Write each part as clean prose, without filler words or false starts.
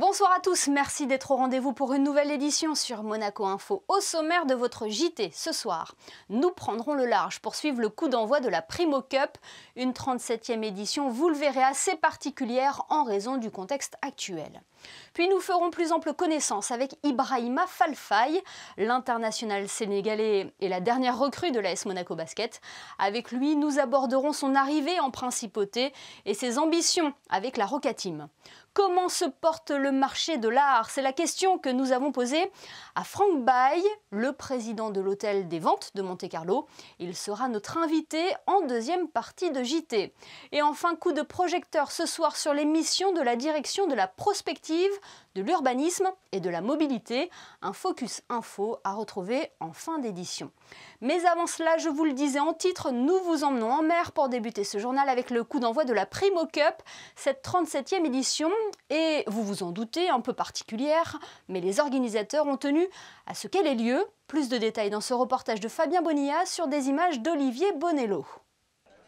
Bonsoir à tous, merci d'être au rendez-vous pour une nouvelle édition sur Monaco Info. Au sommaire de votre JT ce soir, nous prendrons le large pour suivre le coup d'envoi de la Primo Cup, une 37e édition, vous le verrez, assez particulière en raison du contexte actuel. Puis nous ferons plus ample connaissance avec Ibrahima Fall Faye, l'international sénégalais et la dernière recrue de l'AS Monaco Basket. Avec lui, nous aborderons son arrivée en principauté et ses ambitions avec la Roca Team. Comment se porte le marché de l'art? C'est la question que nous avons posée à Franck Baye, le président de l'hôtel des ventes de Monte-Carlo. Il sera notre invité en deuxième partie de JT. Et enfin, coup de projecteur ce soir sur les missions de la direction de la prospective, de l'urbanisme et de la mobilité. Un focus info à retrouver en fin d'édition. Mais avant cela, je vous le disais en titre, nous vous emmenons en mer pour débuter ce journal avec le coup d'envoi de la Primo Cup, cette 37e édition, et vous vous en doutez, un peu particulière, mais les organisateurs ont tenu à ce qu'elle ait lieu. Plus de détails dans ce reportage de Fabien Bonilla sur des images d'Olivier Bonello.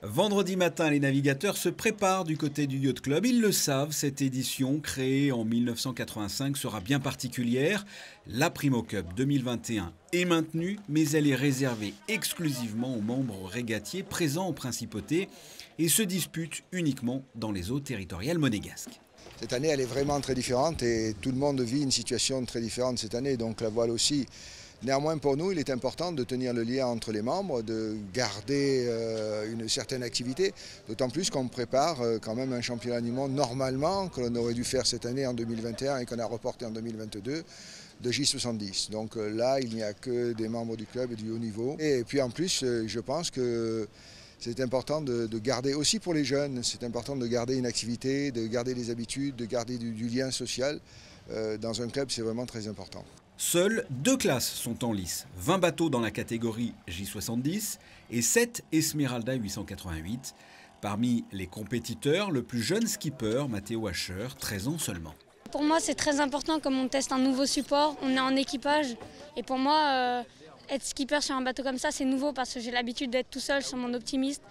Vendredi matin, les navigateurs se préparent du côté du Yacht Club. Ils le savent, cette édition, créée en 1985, sera bien particulière. La Primo Cup 2021 est maintenue, mais elle est réservée exclusivement aux membres régatiers présents en principauté et se dispute uniquement dans les eaux territoriales monégasques. Cette année, elle est vraiment très différente et tout le monde vit une situation très différente cette année, donc la voile aussi. Néanmoins, pour nous, il est important de tenir le lien entre les membres, de garder une certaine activité, d'autant plus qu'on prépare quand même un championnat du monde normalement, que l'on aurait dû faire cette année en 2021 et qu'on a reporté en 2022, de J70. Donc là, il n'y a que des membres du club et du haut niveau. Et puis en plus, je pense que c'est important de garder, aussi pour les jeunes, c'est important de garder une activité, de garder des habitudes, de garder du lien social. Dans un club, c'est vraiment très important. Seules 2 classes sont en lice, 20 bateaux dans la catégorie J70 et 7 Esmeralda 888. Parmi les compétiteurs, le plus jeune skipper, Matteo Ascher, 13 ans seulement. Pour moi, c'est très important comme on teste un nouveau support, on est en équipage. Et pour moi, être skipper sur un bateau comme ça, c'est nouveau parce que j'ai l'habitude d'être tout seul sur mon optimiste.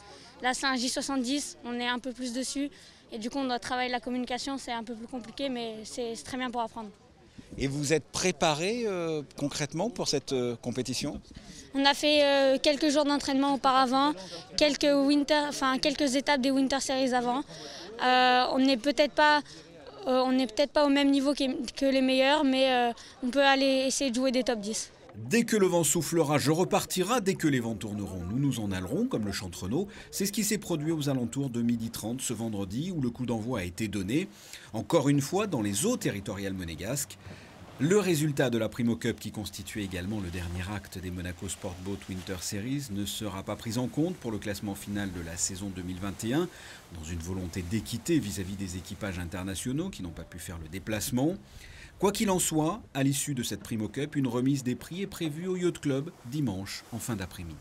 Là, c'est un J70, on est un peu plus dessus. Et du coup, on doit travailler la communication, c'est un peu plus compliqué, mais c'est très bien pour apprendre. Et vous êtes préparé concrètement pour cette compétition? On a fait quelques jours d'entraînement auparavant, quelques étapes des Winter Series avant. On n'est peut-être pas au même niveau que les meilleurs, mais on peut aller essayer de jouer des top 10. Dès que le vent soufflera, je repartira. Dès que les vents tourneront, nous nous en allerons, comme le chante Renaud. C'est ce qui s'est produit aux alentours de 12h30 ce vendredi, où le coup d'envoi a été donné, encore une fois dans les eaux territoriales monégasques. Le résultat de la Primo Cup, qui constituait également le dernier acte des Monaco Sport Boat Winter Series, ne sera pas pris en compte pour le classement final de la saison 2021, dans une volonté d'équité vis-à-vis des équipages internationaux qui n'ont pas pu faire le déplacement. Quoi qu'il en soit, à l'issue de cette Primo Cup, une remise des prix est prévue au Yacht Club dimanche en fin d'après-midi.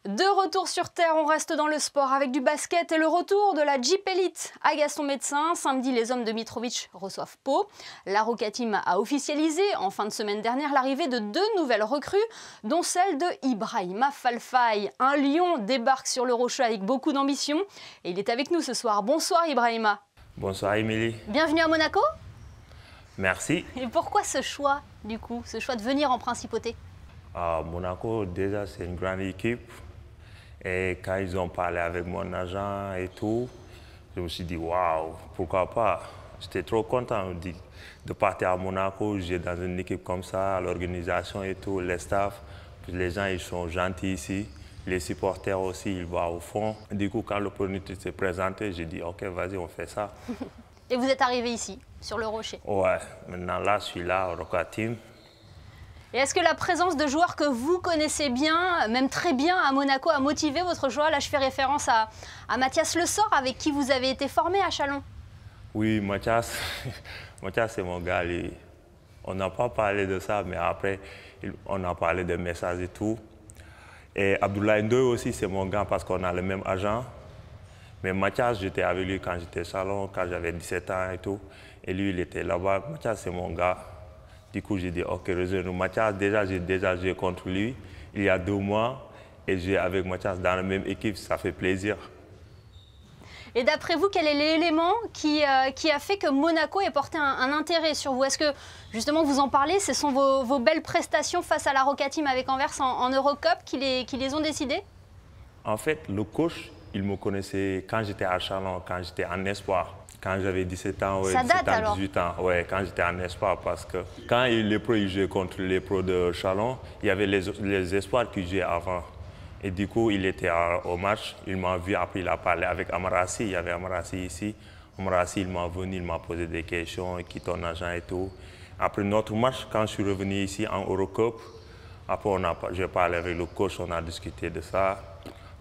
De retour sur Terre, on reste dans le sport avec du basket et le retour de la Jeep Elite à Gaston-Médecin. Samedi, les hommes de Mitrovic reçoivent Pau. La Roca Team a officialisé en fin de semaine dernière l'arrivée de 2 nouvelles recrues, dont celle de Ibrahima Fall Faye. Un lion débarque sur le Rocher avec beaucoup d'ambition et il est avec nous ce soir. Bonsoir Ibrahima. Bonsoir Émilie. Bienvenue à Monaco. Merci. Et pourquoi ce choix, du coup, ce choix de venir en principauté? Monaco, déjà, c'est une grande équipe. Et quand ils ont parlé avec mon agent et tout, je me suis dit, waouh, pourquoi pas? J'étais trop content de partir à Monaco, jouer dans une équipe comme ça, l'organisation et tout, les staffs. Les gens, ils sont gentils ici. Les supporters aussi, ils vont au fond. Du coup, quand l'opportunité s'est présentée, j'ai dit, OK, vas-y, on fait ça. Et vous êtes arrivé ici, sur le Rocher? Ouais, maintenant là, je suis là, au Roca Team. Et est-ce que la présence de joueurs que vous connaissez bien, même très bien à Monaco, a motivé votre choix? Là, je fais référence à Mathias Le Sort, avec qui vous avez été formé à Chalon. Oui, Mathias, Mathias c'est mon gars. On n'a pas parlé de ça, mais après, on a parlé des messages et tout. Et Abdoulaye Ndoye aussi, c'est mon gars parce qu'on a le même agent. Mais Mathias, j'étais avec lui quand j'étais à Chalon, quand j'avais 17 ans et tout. Et lui, il était là-bas. Mathias, c'est mon gars. Du coup, j'ai dit, OK, rejoins-nous. Mathias, j'ai déjà joué contre lui il y a 2 mois. Et jouer avec Mathias dans la même équipe, ça fait plaisir. Et d'après vous, quel est l'élément qui a fait que Monaco ait porté un intérêt sur vous? Est-ce que, justement, vous en parlez, ce sont vos belles prestations face à la Roca Team avec Anvers en Eurocup qui les ont décidées? En fait, le coach, il me connaissait quand j'étais à Chalon, quand j'étais en espoir. Quand j'avais 17 ans, ouais, Ça date, 17 ans, alors. 18 ans, ouais, quand j'étais en espoir, parce que quand les pros ils jouaient contre les pros de Chalon, il y avait les espoirs qui jouaient avant. Et du coup, il était au match, il m'a vu, après il a parlé avec Amarassi, il y avait Amarassi ici. Amarassi, il m'a venu, il m'a posé des questions, qui est ton agent et tout. Après notre match, quand je suis revenu ici en Eurocup, après j'ai parlé avec le coach, on a discuté de ça.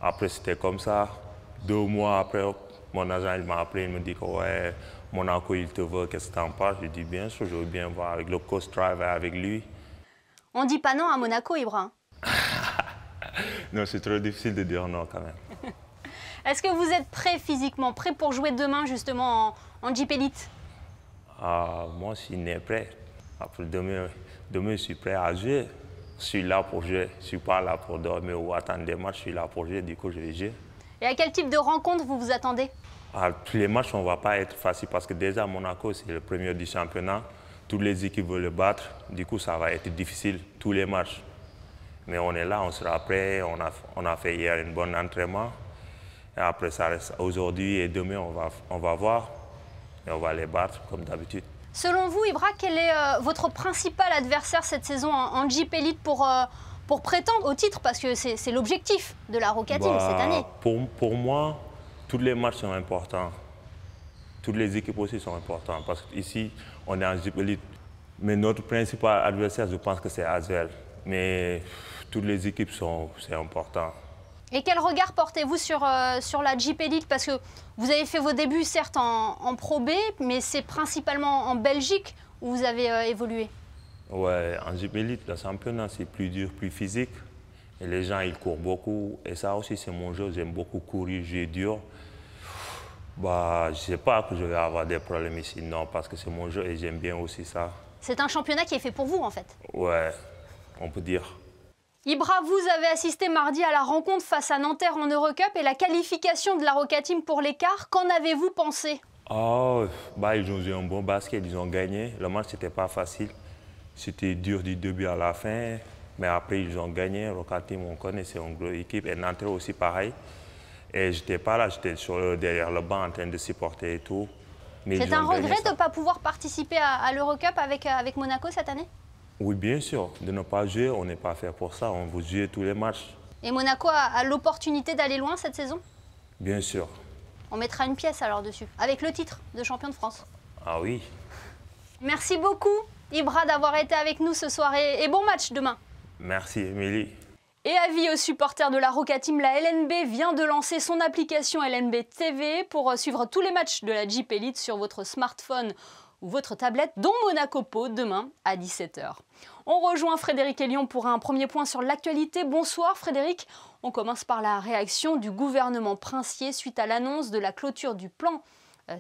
Après, c'était comme ça. 2 mois après, mon agent il m'a appelé, il me dit que ouais, Monaco, il te veut, qu'est-ce que tu en penses? Je dis bien sûr, je veux bien voir avec le coach, travailler avec lui. On ne dit pas non à Monaco, Ibra. Non, c'est trop difficile de dire non quand même. Est-ce que vous êtes prêt physiquement, prêt pour jouer demain justement en Jeep Elite? Moi, je suis né prêt. Après demain, je suis prêt à jouer. Je suis là pour jouer. Je ne suis pas là pour dormir ou attendre des matchs. Je suis là pour jouer, du coup, je vais jouer. Et à quel type de rencontre vous vous attendez? Tous les matchs, on ne va pas être facile parce que déjà, Monaco, c'est le premier du championnat. Toutes les équipes veulent le battre. Du coup, ça va être difficile, tous les matchs. Mais on est là, on sera prêt. On a fait hier un bon entraînement. Et après, ça reste aujourd'hui et demain, on va voir. Et on va les battre comme d'habitude. Selon vous, Ibra, quel est votre principal adversaire cette saison en Jeep Elite pour prétendre au titre? Parce que c'est l'objectif de la Roca Team cette année. Pour moi, tous les matchs sont importants. Toutes les équipes aussi sont importantes. Parce qu'ici, on est en Jeep Elite. Mais notre principal adversaire, je pense que c'est Asvel. Mais toutes les équipes c'est important. Et quel regard portez-vous sur la Jeep Elite? Parce que vous avez fait vos débuts, certes, en Pro B, mais c'est principalement en Belgique où vous avez évolué. Ouais, en Jeep Elite, le championnat, c'est plus dur, plus physique. Et les gens, ils courent beaucoup. Et ça aussi, c'est mon jeu. J'aime beaucoup courir, jouer dur. Je ne sais pas que je vais avoir des problèmes ici, non, parce que c'est mon jeu et j'aime bien aussi ça. C'est un championnat qui est fait pour vous, en fait. Ouais, on peut dire. Ibra, vous avez assisté mardi à la rencontre face à Nanterre en Eurocup et la qualification de la Roca Team pour l'écart. Qu'en avez-vous pensé? Ils ont joué un bon basket, ils ont gagné. Le match, c'était pas facile. C'était dur du début à la fin. Mais après, ils ont gagné. Roca Team, on connaît, c'est une grosse équipe. Et Nanterre aussi, pareil. Et j'étais pas là, j'étais derrière le banc en train de supporter et tout. C'est un regret de ne pas pouvoir participer à l'Eurocup avec Monaco cette année? Oui, bien sûr. De ne pas jouer, on n'est pas fait pour ça. On veut jouer tous les matchs. Et Monaco a l'opportunité d'aller loin cette saison? Bien sûr. On mettra une pièce alors dessus, avec le titre de champion de France. Ah oui. Merci beaucoup, Ibra, d'avoir été avec nous ce soir et bon match demain. Merci, Émilie. Et avis aux supporters de la Roca Team, la LNB vient de lancer son application LNB TV pour suivre tous les matchs de la Jeep Elite sur votre smartphone ou votre tablette, dont Monaco Pau, demain à 17 h. On rejoint Frédéric Elion pour un premier point sur l'actualité. Bonsoir Frédéric. On commence par la réaction du gouvernement princier suite à l'annonce de la clôture du plan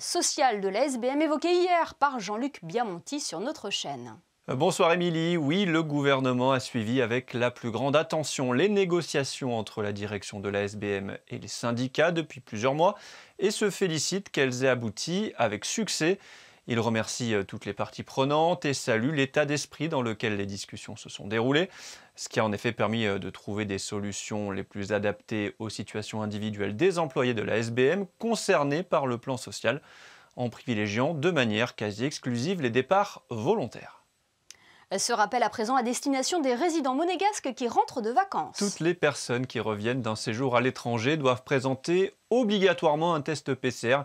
social de la SBM évoqué hier par Jean-Luc Biamonti sur notre chaîne. Bonsoir Émilie. Oui, le gouvernement a suivi avec la plus grande attention les négociations entre la direction de la SBM et les syndicats depuis plusieurs mois et se félicite qu'elles aient abouti avec succès. Il remercie toutes les parties prenantes et salue l'état d'esprit dans lequel les discussions se sont déroulées, ce qui a en effet permis de trouver des solutions les plus adaptées aux situations individuelles des employés de la SBM concernés par le plan social, en privilégiant de manière quasi exclusive les départs volontaires. Ce rappel à présent à destination des résidents monégasques qui rentrent de vacances. Toutes les personnes qui reviennent d'un séjour à l'étranger doivent présenter obligatoirement un test PCR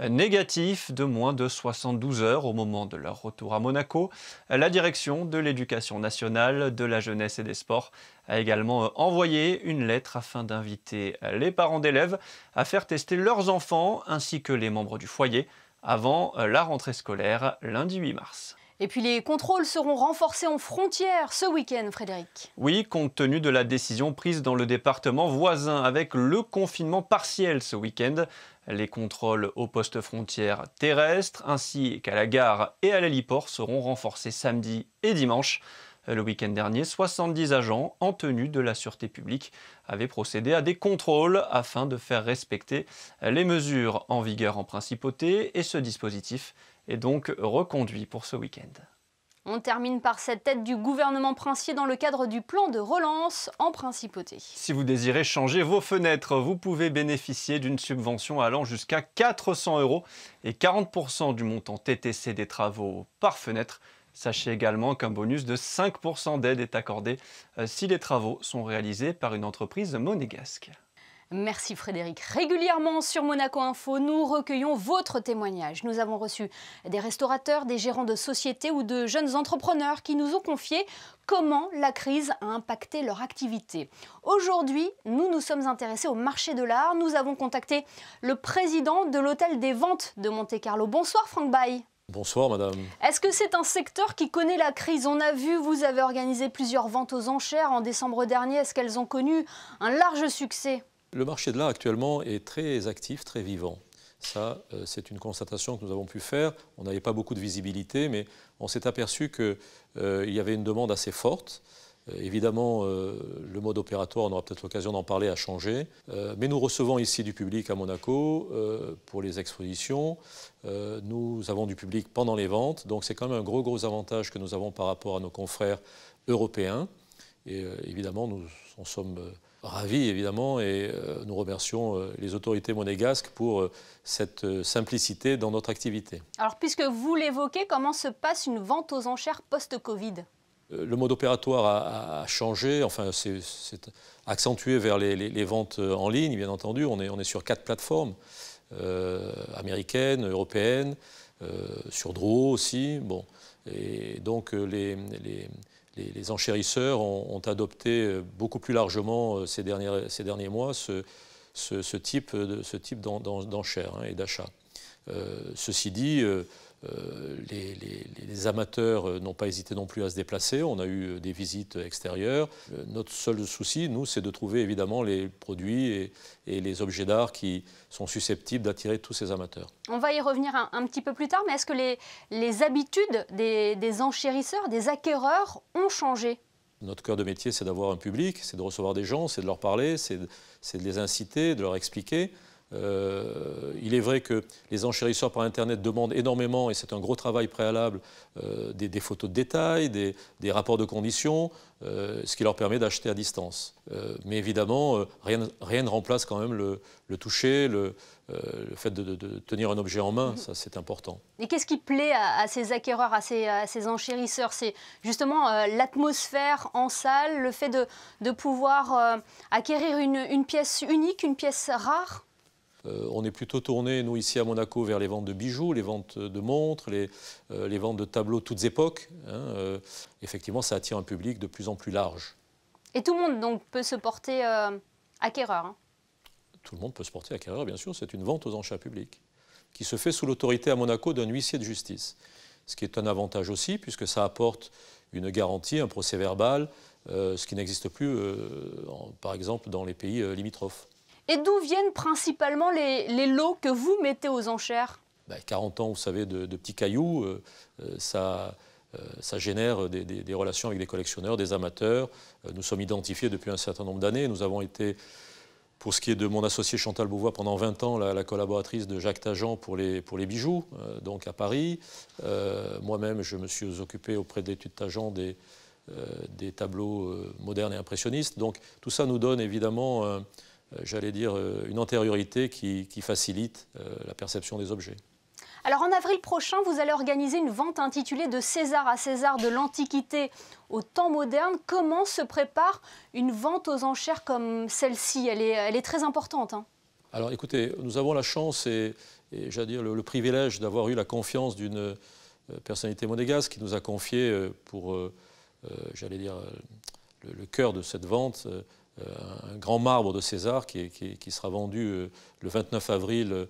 négatif de moins de 72 heures au moment de leur retour à Monaco. La direction de l'Éducation nationale, de la jeunesse et des sports a également envoyé une lettre afin d'inviter les parents d'élèves à faire tester leurs enfants ainsi que les membres du foyer avant la rentrée scolaire lundi 8 mars. Et puis les contrôles seront renforcés en frontière ce week-end, Frédéric. Oui, compte tenu de la décision prise dans le département voisin avec le confinement partiel ce week-end. Les contrôles aux postes frontières terrestres ainsi qu'à la gare et à l'héliport seront renforcés samedi et dimanche. Le week-end dernier, 70 agents en tenue de la sûreté publique avaient procédé à des contrôles afin de faire respecter les mesures en vigueur en principauté et ce dispositif est donc reconduit pour ce week-end. On termine par cette tête du gouvernement princier dans le cadre du plan de relance en principauté. Si vous désirez changer vos fenêtres, vous pouvez bénéficier d'une subvention allant jusqu'à 400 € et 40% du montant TTC des travaux par fenêtre. Sachez également qu'un bonus de 5% d'aide est accordé si les travaux sont réalisés par une entreprise monégasque. Merci Frédéric. Régulièrement sur Monaco Info, nous recueillons votre témoignage. Nous avons reçu des restaurateurs, des gérants de sociétés ou de jeunes entrepreneurs qui nous ont confié comment la crise a impacté leur activité. Aujourd'hui, nous nous sommes intéressés au marché de l'art. Nous avons contacté le président de l'hôtel des ventes de Monte-Carlo. Bonsoir Franck Baye. Bonsoir madame. Est-ce que c'est un secteur qui connaît la crise? On a vu, vous avez organisé plusieurs ventes aux enchères en décembre dernier. Est-ce qu'elles ont connu un large succès? Le marché de l'art actuellement est très actif, très vivant. Ça, c'est une constatation que nous avons pu faire. On n'avait pas beaucoup de visibilité, mais on s'est aperçu qu'il y avait une demande assez forte. Évidemment, le mode opératoire, on aura peut-être l'occasion d'en parler, a changé. Mais nous recevons ici du public à Monaco pour les expositions. Nous avons du public pendant les ventes. Donc c'est quand même un gros avantage que nous avons par rapport à nos confrères européens. Et évidemment, nous en sommes ravis, évidemment, et nous remercions les autorités monégasques pour cette simplicité dans notre activité. Alors, puisque vous l'évoquez, comment se passe une vente aux enchères post-Covid ? Le mode opératoire a changé, enfin, c'est accentué vers les ventes en ligne, bien entendu. On est sur 4 plateformes, américaines, européennes, sur Draw aussi. Bon. Et donc, les enchérisseurs ont adopté beaucoup plus largement ces derniers mois ce type d'enchères et d'achats. Ceci dit, les amateurs n'ont pas hésité non plus à se déplacer. On a eu des visites extérieures. Notre seul souci, nous, c'est de trouver évidemment les produits et les objets d'art qui sont susceptibles d'attirer tous ces amateurs. On va y revenir un petit peu plus tard, mais est-ce que les habitudes des enchérisseurs, des acquéreurs ont changé ? Notre cœur de métier, c'est d'avoir un public, c'est de recevoir des gens, c'est de leur parler, c'est de les inciter, de leur expliquer. Il est vrai que les enchérisseurs par Internet demandent énormément, et c'est un gros travail préalable, des photos de détail, des rapports de conditions, ce qui leur permet d'acheter à distance. Mais évidemment, rien ne remplace quand même le toucher, le fait de tenir un objet en main, ça c'est important. Et qu'est-ce qui plaît à ces acquéreurs, à ces enchérisseurs? C'est justement l'atmosphère en salle, le fait de pouvoir acquérir une pièce unique, une pièce rare? On est plutôt tourné, nous, ici à Monaco, vers les ventes de bijoux, les ventes de montres, les ventes de tableaux toutes époques. Effectivement, ça attire un public de plus en plus large. Et tout le monde donc peut se porter acquéreur, hein? Tout le monde peut se porter acquéreur, bien sûr. C'est une vente aux enchères publiques qui se fait sous l'autorité à Monaco d'un huissier de justice. Ce qui est un avantage aussi, puisque ça apporte une garantie, un procès-verbal, ce qui n'existe plus, par exemple, dans les pays limitrophes. Et d'où viennent principalement les lots que vous mettez aux enchères? 40 ans, vous savez, de petits cailloux, ça génère des relations avec des collectionneurs, des amateurs. Nous sommes identifiés depuis un certain nombre d'années. Nous avons été, pour ce qui est de mon associé Chantal Beauvois, pendant 20 ans, la collaboratrice de Jacques Tajan pour les bijoux, donc à Paris. Moi-même, je me suis occupé auprès de l'étude Tajan des tableaux modernes et impressionnistes. Donc tout ça nous donne évidemment j'allais dire, une antériorité qui facilite la perception des objets. Alors en avril prochain, vous allez organiser une vente intitulée « De César à César, de l'Antiquité au temps moderne ». Comment se prépare une vente aux enchères comme celle-ci? Elle est très importante, hein. Alors écoutez, nous avons la chance et j'allais dire, le privilège d'avoir eu la confiance d'une personnalité monégasque qui nous a confié pour, j'allais dire, le cœur de cette vente, un grand marbre de César qui sera vendu le 29 avril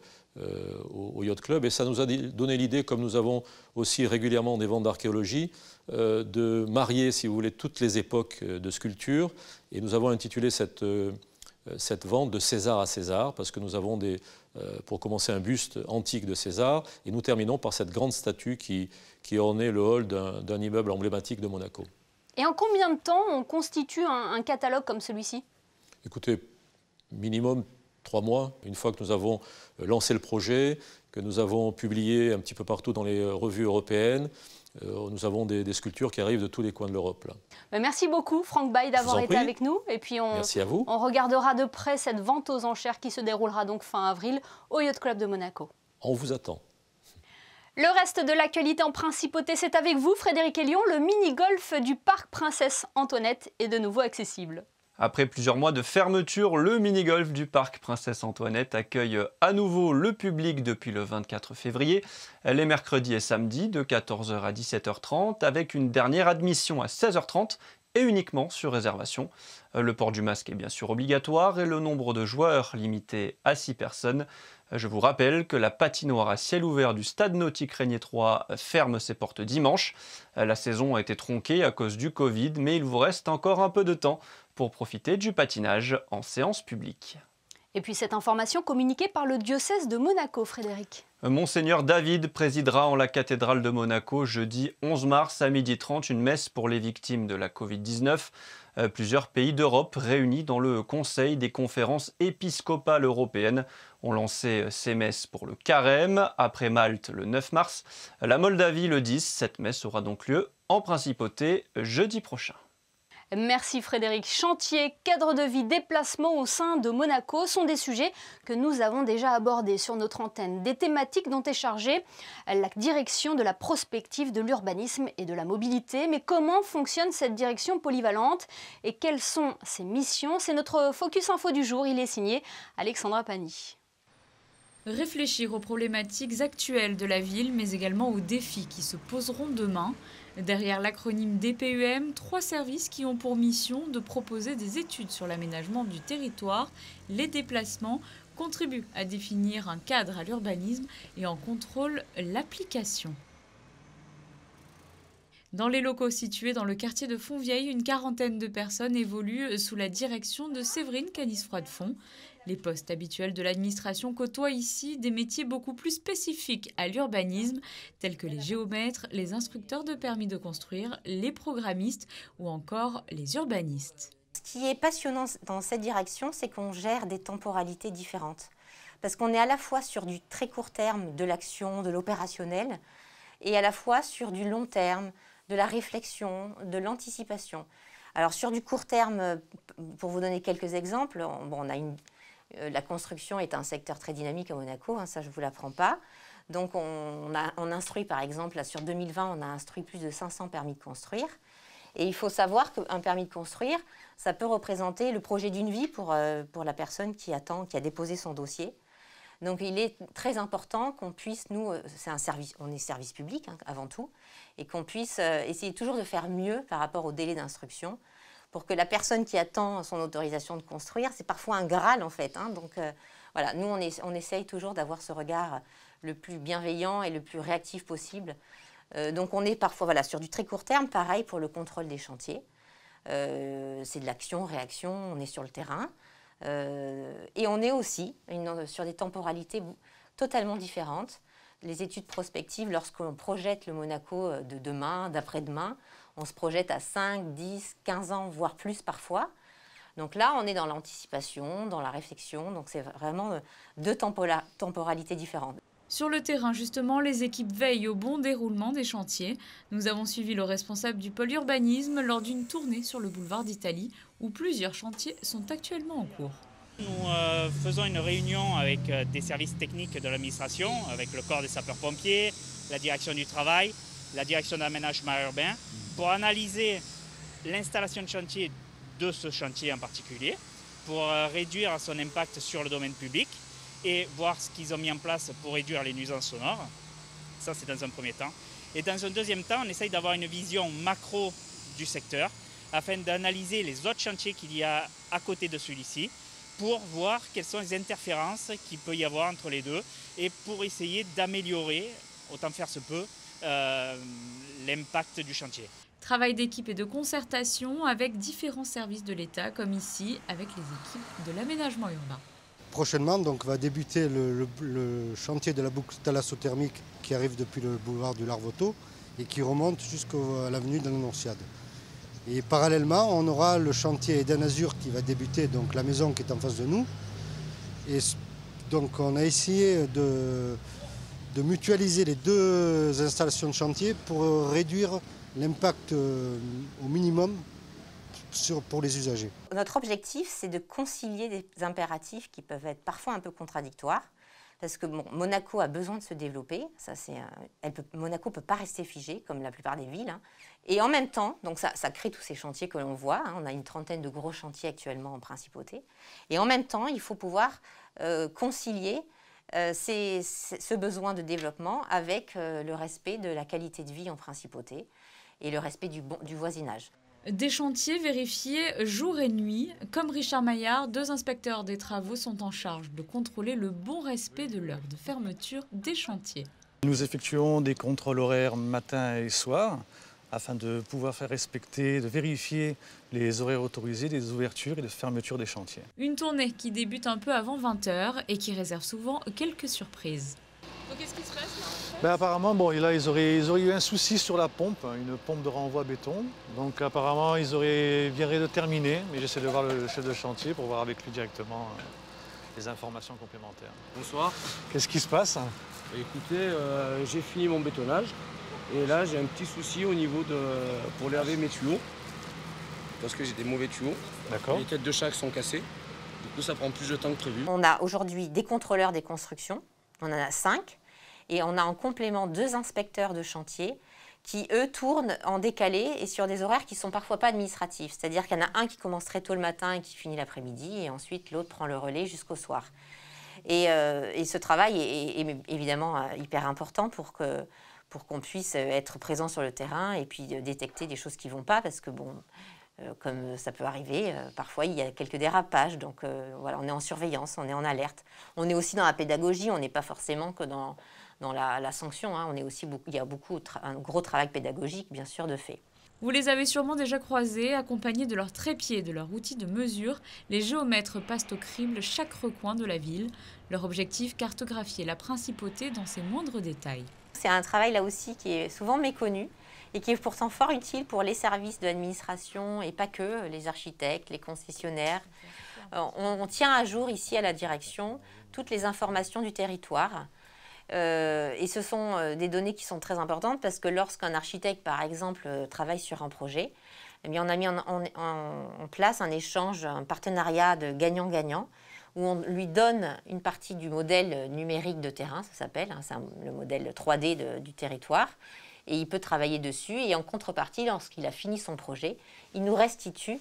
au Yacht Club. Et ça nous a donné l'idée, comme nous avons aussi régulièrement des ventes d'archéologie, de marier, si vous voulez, toutes les époques de sculpture. Et nous avons intitulé cette vente de César à César, parce que nous avons pour commencer un buste antique de César, et nous terminons par cette grande statue qui ornait le hall d'un immeuble emblématique de Monaco. Et en combien de temps on constitue un catalogue comme celui-ci? Écoutez, minimum 3 mois, une fois que nous avons lancé le projet, que nous avons publié un petit peu partout dans les revues européennes. Nous avons des sculptures qui arrivent de tous les coins de l'Europe. Merci beaucoup Franck Baye d'avoir été avec nous. Et puis merci à vous. On regardera de près cette vente aux enchères qui se déroulera donc fin avril au Yacht Club de Monaco. On vous attend. Le reste de l'actualité en principauté, c'est avec vous Frédéric Hélion. Le mini-golf du parc Princesse Antoinette est de nouveau accessible. Après plusieurs mois de fermeture, le mini-golf du parc Princesse Antoinette accueille à nouveau le public depuis le 24 février, les mercredis et samedis de 14h à 17h30, avec une dernière admission à 16h30 et uniquement sur réservation. Le port du masque est bien sûr obligatoire et le nombre de joueurs limité à 6 personnes. Je vous rappelle que la patinoire à ciel ouvert du Stade Nautique Régnier 3 ferme ses portes dimanche. La saison a été tronquée à cause du Covid, mais il vous reste encore un peu de temps pour profiter du patinage en séance publique. Et puis cette information communiquée par le diocèse de Monaco, Frédéric. Monseigneur David présidera en la cathédrale de Monaco jeudi 11 mars à 12h30 une messe pour les victimes de la Covid-19. Plusieurs pays d'Europe réunis dans le Conseil des conférences épiscopales européennes ont lancé ces messes pour le Carême. Après Malte le 9 mars, la Moldavie le 10. Cette messe aura donc lieu en principauté jeudi prochain. Merci Frédéric. Chantier, cadre de vie, déplacement au sein de Monaco sont des sujets que nous avons déjà abordés sur notre antenne. Des thématiques dont est chargée la direction de la prospective, de l'urbanisme et de la mobilité. Mais comment fonctionne cette direction polyvalente et quelles sont ses missions? C'est notre Focus Info du jour. Il est signé Alexandra Pani. Réfléchir aux problématiques actuelles de la ville, mais également aux défis qui se poseront demain. Derrière l'acronyme DPUM, 3 services qui ont pour mission de proposer des études sur l'aménagement du territoire, les déplacements, contribuent à définir un cadre à l'urbanisme et en contrôlent l'application. Dans les locaux situés dans le quartier de Fontvieille, une quarantaine de personnes évoluent sous la direction de Séverine Canis-Froidefond. Les postes habituels de l'administration côtoient ici des métiers beaucoup plus spécifiques à l'urbanisme, tels que les géomètres, les instructeurs de permis de construire, les programmistes ou encore les urbanistes. Ce qui est passionnant dans cette direction, c'est qu'on gère des temporalités différentes. Parce qu'on est à la fois sur du très court terme, de l'action, de l'opérationnel, et à la fois sur du long terme, de la réflexion, de l'anticipation. Alors sur du court terme, pour vous donner quelques exemples, la construction est un secteur très dynamique à Monaco, ça je ne vous l'apprends pas. Donc on instruit par exemple, là, sur 2020, on a instruit plus de 500 permis de construire. Et il faut savoir qu'un permis de construire, ça peut représenter le projet d'une vie pour la personne qui attend, qui a déposé son dossier. Donc il est très important qu'on puisse, nous, c'est un service, on est service public avant tout, et qu'on puisse essayer toujours de faire mieux par rapport au délai d'instruction, pour que la personne qui attend son autorisation de construire, c'est parfois un Graal en fait. Donc voilà, nous on essaye toujours d'avoir ce regard le plus bienveillant et le plus réactif possible. Donc on est parfois sur du très court terme, pareil pour le contrôle des chantiers. C'est de l'action, réaction, on est sur le terrain. Et on est aussi sur des temporalités totalement différentes. Les études prospectives, lorsqu'on projette le Monaco de demain, d'après-demain, on se projette à 5, 10, 15 ans, voire plus parfois. Donc là, on est dans l'anticipation, dans la réflexion, donc c'est vraiment 2 temporalités différentes. Sur le terrain, justement, les équipes veillent au bon déroulement des chantiers. Nous avons suivi le responsable du pôle urbanisme lors d'une tournée sur le boulevard d'Italie, où plusieurs chantiers sont actuellement en cours. Nous faisons une réunion avec des services techniques de l'administration, avec le corps des sapeurs-pompiers, la direction du travail, la direction d'aménagement urbain, pour analyser l'installation de chantier de ce chantier en particulier, pour réduire son impact sur le domaine public et voir ce qu'ils ont mis en place pour réduire les nuisances sonores. Ça, c'est dans un premier temps. Et dans un deuxième temps, on essaye d'avoir une vision macro du secteur afin d'analyser les autres chantiers qu'il y a à côté de celui-ci pour voir quelles sont les interférences qu'il peut y avoir entre les deux et pour essayer d'améliorer, autant faire se peut, l'impact du chantier. Travail d'équipe et de concertation avec différents services de l'État, comme ici avec les équipes de l'aménagement urbain. Prochainement, donc, va débuter le chantier de la boucle thalassothermique qui arrive depuis le boulevard du Larvoto et qui remonte jusqu'à l'avenue de l'Annonciade. Et parallèlement, on aura le chantier Eden Azur qui va débuter, donc la maison qui est en face de nous. Et donc on a essayé de mutualiser les deux installations de chantier pour réduire l'impact au minimum pour les usagers. Notre objectif, c'est de concilier des impératifs qui peuvent être parfois un peu contradictoires, parce que bon, Monaco a besoin de se développer. Monaco ne peut pas rester figé, comme la plupart des villes. Hein. Et en même temps, donc ça crée tous ces chantiers que l'on voit. Hein. On a une trentaine de gros chantiers actuellement en principauté. Et en même temps, il faut pouvoir concilier ce besoin de développement avec le respect de la qualité de vie en principauté et le respect du voisinage. Des chantiers vérifiés jour et nuit. Comme Richard Maillard, 2 inspecteurs des travaux sont en charge de contrôler le bon respect de l'heure de fermeture des chantiers. Nous effectuons des contrôles horaires matin et soir afin de pouvoir faire respecter, de vérifier les horaires autorisés des ouvertures et de fermeture des chantiers. Une tournée qui débute un peu avant 20 h et qui réserve souvent quelques surprises. Donc qu'est-ce qui se passe là? Apparemment, là, ils auraient eu un souci sur la pompe, une pompe de renvoi béton. Donc apparemment, ils viendraient de terminer, mais j'essaie de voir le chef de chantier pour voir avec lui directement les informations complémentaires. Bonsoir. Qu'est-ce qui se passe? Écoutez, j'ai fini mon bétonnage et là j'ai un petit souci au niveau pour laver mes tuyaux parce que j'ai des mauvais tuyaux. D'accord. Les têtes de chaque sont cassées, du coup ça prend plus de temps que prévu. On a aujourd'hui des contrôleurs des constructions, on en a 5. Et on a en complément 2 inspecteurs de chantier qui, eux, tournent en décalé et sur des horaires qui ne sont parfois pas administratifs. C'est-à-dire qu'il y en a un qui commence très tôt le matin et qui finit l'après-midi, et ensuite l'autre prend le relais jusqu'au soir. Et ce travail est évidemment hyper important pour qu'on puisse être présent sur le terrain et puis détecter des choses qui ne vont pas, parce que bon, comme ça peut arriver, parfois il y a quelques dérapages, donc voilà, on est en surveillance, on est en alerte. On est aussi dans la pédagogie, on n'est pas forcément que dans la sanction, hein. Il y a un gros travail pédagogique, bien sûr, de fait. Vous les avez sûrement déjà croisés, accompagnés de leurs trépieds et de leur outil de mesure. Les géomètres passent au crible chaque recoin de la ville. Leur objectif, cartographier la principauté dans ses moindres détails. C'est un travail là aussi qui est souvent méconnu et qui est pourtant fort utile pour les services de l'administration et pas que, les architectes, les concessionnaires. On tient à jour ici à la direction toutes les informations du territoire. Et ce sont des données qui sont très importantes parce que lorsqu'un architecte, par exemple, travaille sur un projet, eh bien, on a mis en place un échange, un partenariat de gagnant-gagnant où on lui donne une partie du modèle numérique de terrain, ça s'appelle, hein, c'est le modèle 3D du territoire, et il peut travailler dessus. Et en contrepartie, lorsqu'il a fini son projet, il nous restitue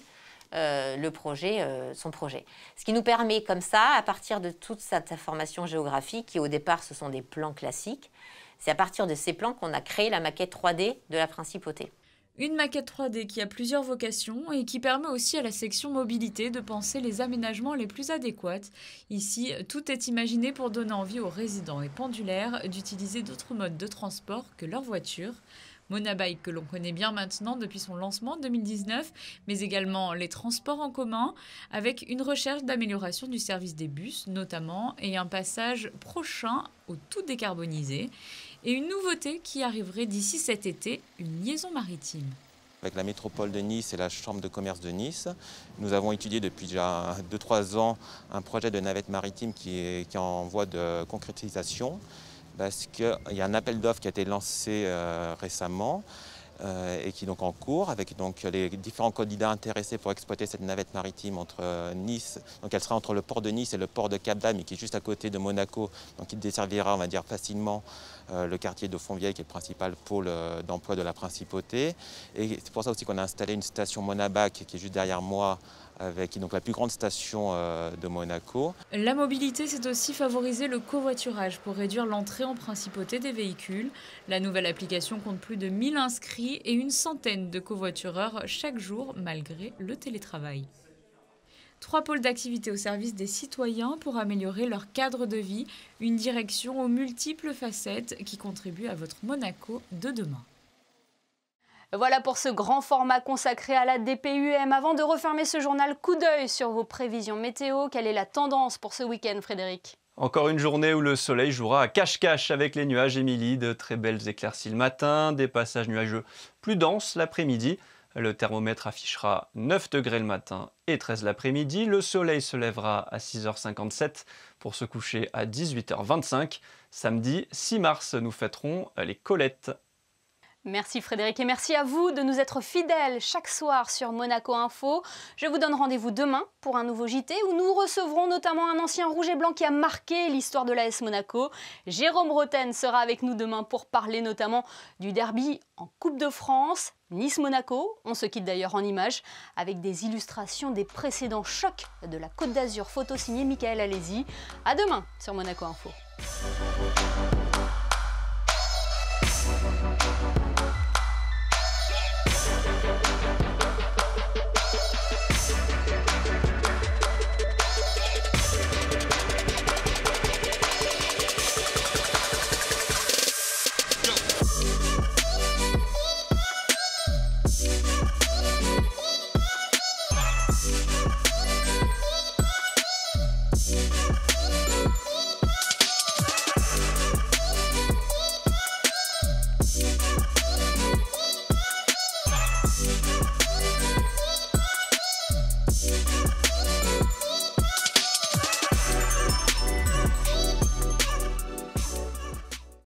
son projet. Ce qui nous permet comme ça, à partir de toute cette information géographique, qui au départ ce sont des plans classiques, c'est à partir de ces plans qu'on a créé la maquette 3D de la principauté. Une maquette 3D qui a plusieurs vocations et qui permet aussi à la section mobilité de penser les aménagements les plus adéquats. Ici, tout est imaginé pour donner envie aux résidents et pendulaires d'utiliser d'autres modes de transport que leur voiture. Monabike que l'on connaît bien maintenant depuis son lancement en 2019, mais également les transports en commun, avec une recherche d'amélioration du service des bus notamment, et un passage prochain au tout décarbonisé, et une nouveauté qui arriverait d'ici cet été, une liaison maritime. Avec la métropole de Nice et la Chambre de commerce de Nice, nous avons étudié depuis déjà 2-3 ans un projet de navette maritime qui est en voie de concrétisation, parce qu'il y a un appel d'offres qui a été lancé récemment et qui est donc en cours, avec donc les différents candidats intéressés pour exploiter cette navette maritime entre Nice. Donc elle sera entre le port de Nice et le port de Cap-d'Agde, mais qui est juste à côté de Monaco, donc il desservira, on va dire, facilement le quartier de Fontvieille, qui est le principal pôle d'emploi de la principauté. Et c'est pour ça aussi qu'on a installé une station Monabac qui est juste derrière moi, avec donc la plus grande station de Monaco. La mobilité, c'est aussi favoriser le covoiturage pour réduire l'entrée en principauté des véhicules. La nouvelle application compte plus de 1000 inscrits et une centaine de covoitureurs chaque jour, malgré le télétravail. 3 pôles d'activité au service des citoyens pour améliorer leur cadre de vie, une direction aux multiples facettes qui contribue à votre Monaco de demain. Voilà pour ce grand format consacré à la DPUM. Avant de refermer ce journal, coup d'œil sur vos prévisions météo. Quelle est la tendance pour ce week-end, Frédéric ? Encore une journée où le soleil jouera à cache-cache avec les nuages, Émilie. De très belles éclaircies le matin, des passages nuageux plus denses l'après-midi, Le thermomètre affichera 9 degrés le matin et 13 l'après-midi. Le soleil se lèvera à 6h57 pour se coucher à 18h25. Samedi 6 mars, nous fêterons les Colettes. Merci Frédéric et merci à vous de nous être fidèles chaque soir sur Monaco Info. Je vous donne rendez-vous demain pour un nouveau JT où nous recevrons notamment un ancien rouge et blanc qui a marqué l'histoire de l'AS Monaco. Jérôme Roten sera avec nous demain pour parler notamment du derby en Coupe de France. Nice-Monaco, on se quitte d'ailleurs en images avec des illustrations des précédents chocs de la Côte d'Azur, photo signée Michael Alési. À demain sur Monaco Info.